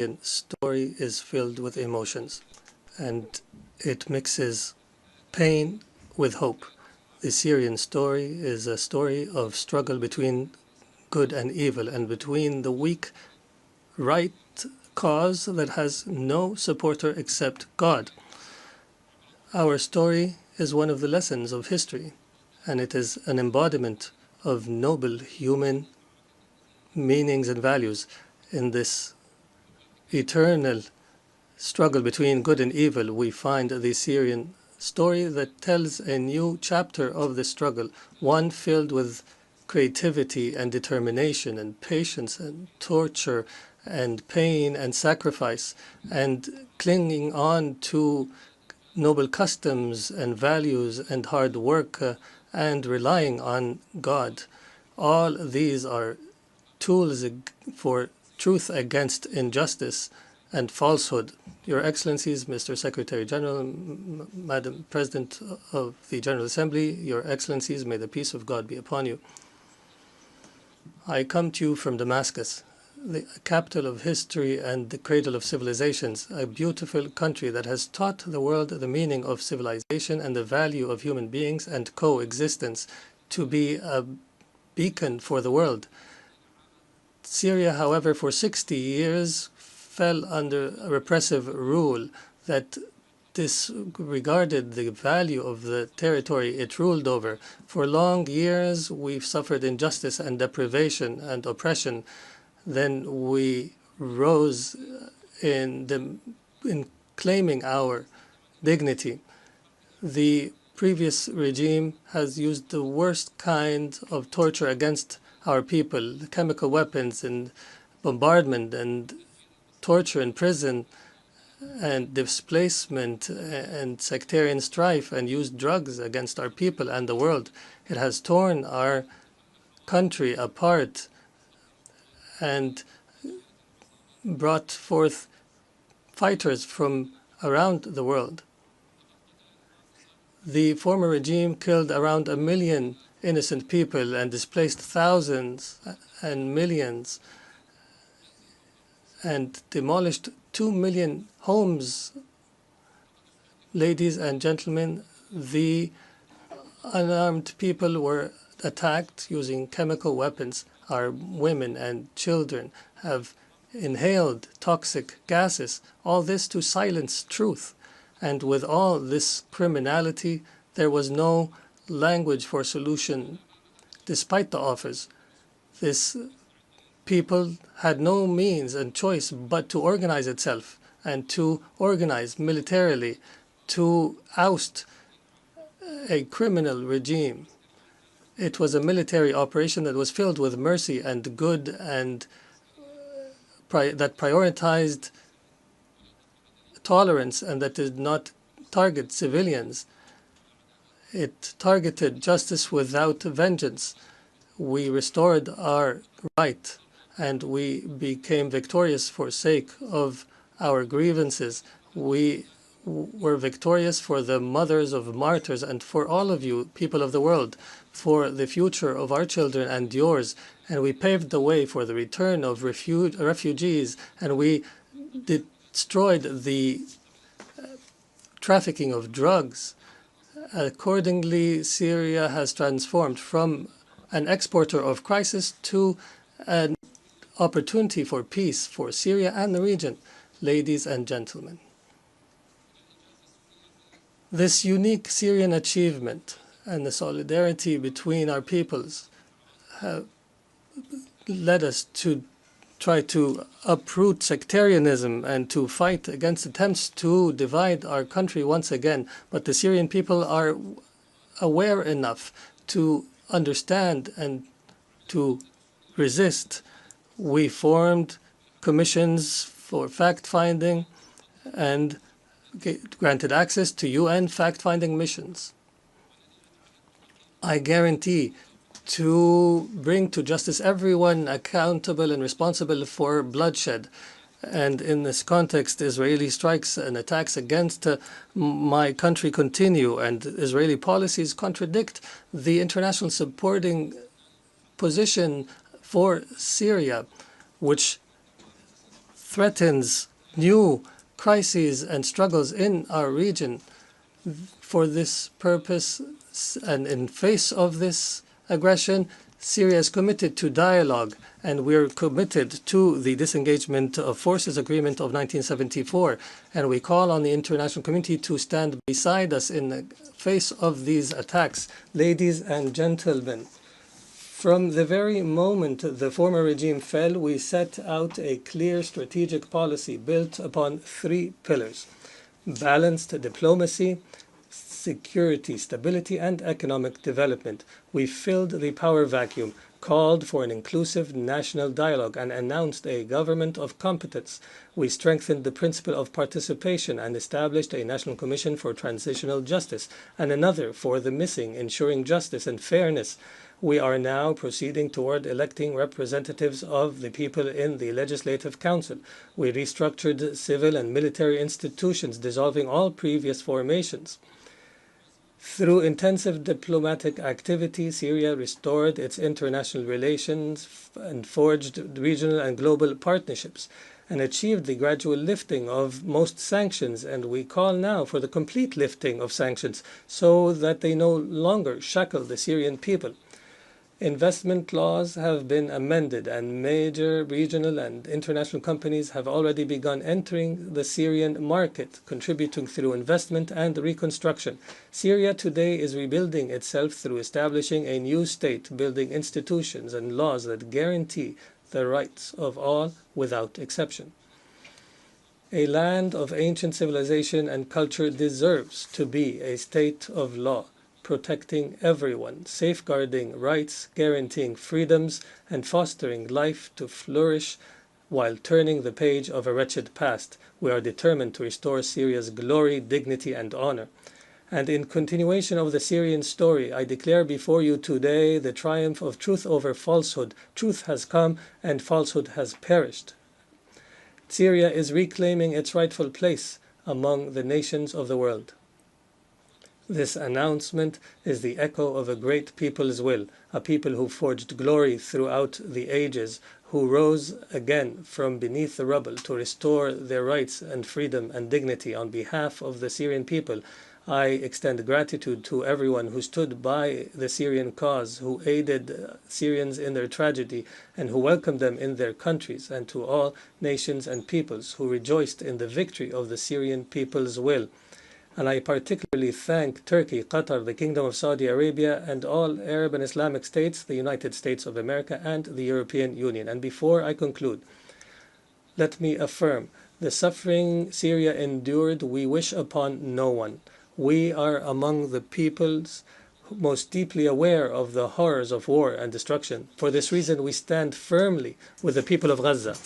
Syrian story is filled with emotions, and it mixes pain with hope. The Syrian story is a story of struggle between good and evil, and between the weak right cause that has no supporter except God. Our story is one of the lessons of history, and it is an embodiment of noble human meanings and values in this eternal struggle between good and evil. We find the Syrian story that tells a new chapter of the struggle, one filled with creativity and determination and patience and torture and pain and sacrifice and clinging on to noble customs and values and hard work and relying on God. All these are tools for truth against injustice and falsehood. Your Excellencies, Mr. Secretary General, Madam President of the General Assembly, Your Excellencies, may the peace of God be upon you. I come to you from Damascus, the capital of history and the cradle of civilizations, a beautiful country that has taught the world the meaning of civilization and the value of human beings and coexistence, to be a beacon for the world. Syria, however, for 60 years fell under a repressive rule that disregarded the value of the territory it ruled over. For long years, we've suffered injustice and deprivation and oppression. Then we rose in claiming our dignity. The previous regime has used the worst kind of torture against our people, chemical weapons and bombardment and torture in prison and displacement and sectarian strife, and used drugs against our people and the world. It has torn our country apart and brought forth fighters from around the world. The former regime killed around 1 million innocent people and displaced thousands and millions and demolished 2 million homes. Ladies and gentlemen, the unarmed people were attacked using chemical weapons. Our women and children have inhaled toxic gases, all this to silence truth. And with all this criminality, there was no language for solution, despite the offers. This people had no means and choice but to organize itself and to organize militarily to oust a criminal regime. It was a military operation that was filled with mercy and good and that prioritized tolerance and that did not target civilians. It targeted justice without vengeance. We restored our right and we became victorious for sake of our grievances. We were victorious for the mothers of martyrs and for all of you, people of the world, for the future of our children and yours. And we paved the way for the return of refugees, and we destroyed the trafficking of drugs. Accordingly, Syria has transformed from an exporter of crisis to an opportunity for peace for Syria and the region. Ladies and gentlemen, this unique Syrian achievement and the solidarity between our peoples have led us to try to uproot sectarianism and to fight against attempts to divide our country once again. But the Syrian people are aware enough to understand and to resist. We formed commissions for fact-finding and granted access to UN fact-finding missions. I guarantee to bring to justice everyone accountable and responsible for bloodshed. And in this context, Israeli strikes and attacks against my country continue, and Israeli policies contradict the international supporting position for Syria, which threatens new crises and struggles in our region. For this purpose, and in face of this aggression, Syria is committed to dialogue, and we're committed to the disengagement of forces agreement of 1974, and we call on the international community to stand beside us in the face of these attacks. Ladies and gentlemen, from the very moment the former regime fell, we set out a clear strategic policy built upon three pillars: balanced diplomacy, security, stability, and economic development. We filled the power vacuum, called for an inclusive national dialogue, and announced a government of competence. We strengthened the principle of participation and established a national commission for transitional justice and another for the missing, ensuring justice and fairness. We are now proceeding toward electing representatives of the people in the Legislative Council. We restructured civil and military institutions, dissolving all previous formations. Through intensive diplomatic activity, Syria restored its international relations and forged regional and global partnerships and achieved the gradual lifting of most sanctions. And we call now for the complete lifting of sanctions so that they no longer shackle the Syrian people. Investment laws have been amended, and major regional and international companies have already begun entering the Syrian market, contributing through investment and reconstruction. Syria today is rebuilding itself through establishing a new state, building institutions and laws that guarantee the rights of all without exception. A land of ancient civilization and culture deserves to be a state of law, protecting everyone, safeguarding rights, guaranteeing freedoms, and fostering life to flourish while turning the page of a wretched past. We are determined to restore Syria's glory, dignity, and honor. And in continuation of the Syrian story, I declare before you today the triumph of truth over falsehood. Truth has come and falsehood has perished. Syria is reclaiming its rightful place among the nations of the world. This announcement is the echo of a great people's will, a people who forged glory throughout the ages, who rose again from beneath the rubble to restore their rights and freedom and dignity. On behalf of the Syrian people, I extend gratitude to everyone who stood by the Syrian cause, who aided Syrians in their tragedy, and who welcomed them in their countries, and to all nations and peoples who rejoiced in the victory of the Syrian people's will. And I particularly thank Turkey, Qatar, the Kingdom of Saudi Arabia, and all Arab and Islamic states, the United States of America, and the European Union. And before I conclude, let me affirm, the suffering Syria endured, we wish upon no one. We are among the peoples most deeply aware of the horrors of war and destruction. For this reason, we stand firmly with the people of Gaza.